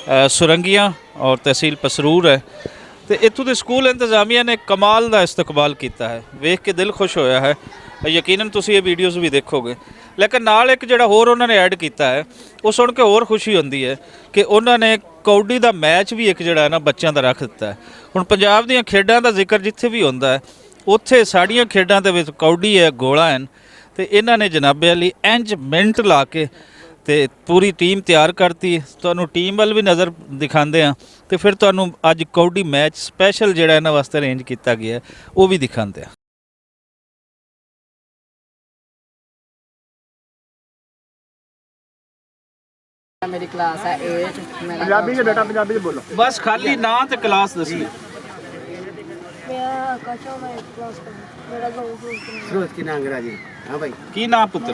सुरंगियां और तहसील पसरूर है। तो इत्थों के स्कूल इंतजामिया ने कमाल का इस्तकबाल किया है, वेख के दिल खुश होया है। यकीनन तुसीं ये वीडियोज़ भी देखोगे, लेकिन नाल एक जिहड़ा होर उन्होंने ऐड किया है वो सुन के होर खुशी होंदी है कि उन्होंने कौडी का मैच भी एक जिहड़ा ना बच्चों का रख दिता है। हुण पंजाब दीयां खेडां का जिक्र जिथे भी होंदा है उत्थे साड़ियां खेडां दे विच कौडी है, गोला है, तो इन्हां ने जनाबे अली इंज मिनट ला के तो पूरी टीम तैयार करती। तुहानूं टीम वाल भी नज़र दिखाते हैं, तो फिर तुहानूं अज कौडी मैच स्पैशल जिहड़ा इन्हां वास्ते अरेंज किया गया है वो भी दिखाते हैं। मेरी क्लास है 8। पंजाबी च बेटा पंजाबी च बोलो। बस खाली ना तो क्लास दसी। फिरोज की नाम अंग्रेजी। हाँ भाई की नाम पुत्र?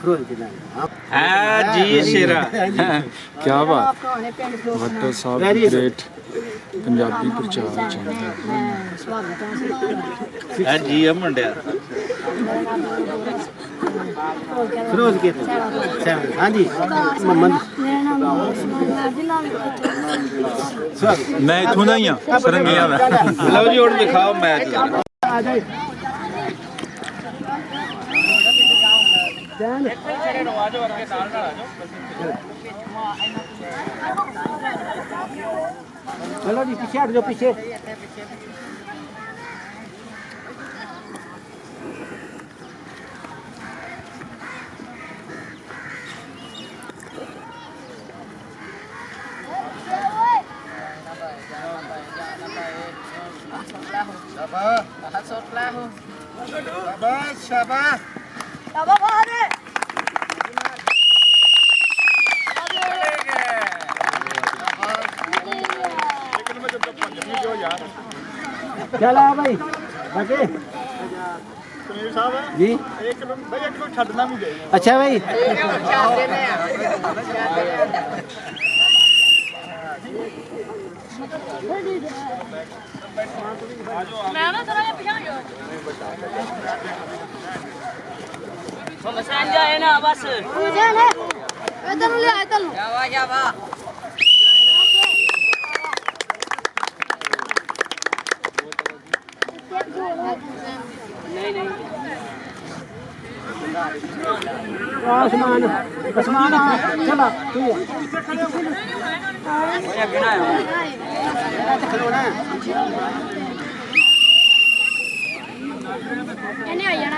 फिरोज की नाम। हाँ जी शेरा। क्या बात। भट्टो साहब ग्रेट पंजाबी प्रचार हाँ जी मुंडिया। फिरोज के हाँ जी मोहम्मद। मैं इथों दा ही हाँ सरंगियां दा। लो जी हुण दिखाओ मैच। चलो जी पीछे हट जाओ पीछे। शाबाश शाबाश। चला भाई बाकी सुनील साहब जी एक भाई एक को छड्डना भी दे। अच्छा भाई मैं ना थोड़ा पीछे हो समझ जाए ना बस मुझे ना इधर ले इधर जावा नहीं नहीं आसमान आसमान चला तू खलोना एने आ जाना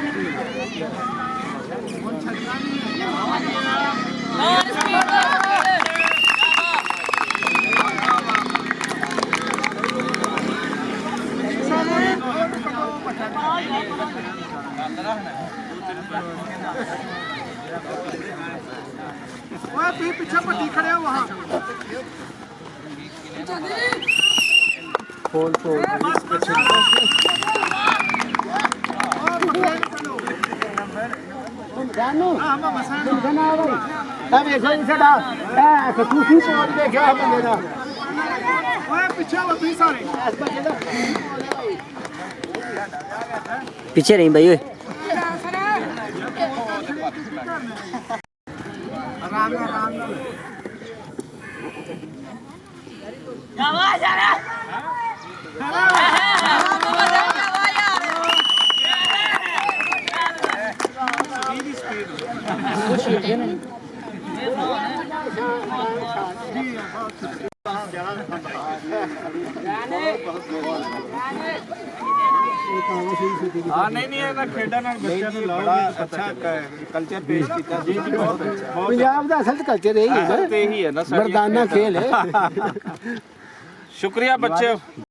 पीछे पट्टी खड़े हो वहाँ। खोल खोल जानू बना भाई अब ये सही से डाल ऐसे तू ही पहुंच गया क्या बनेगा ओए पीछे वो भी सारे पीछे नहीं भाई ओए आराम आराम जावा जावा हाँ नहीं नहीं ना खेडा ना बच्चों को बड़ा अच्छा कल्चर पेश किया जी जी बहुत अच्छा। पंजाब का असल कल्चर यही है ही है ना मर्दाना खेल है। शुक्रिया बच्चे।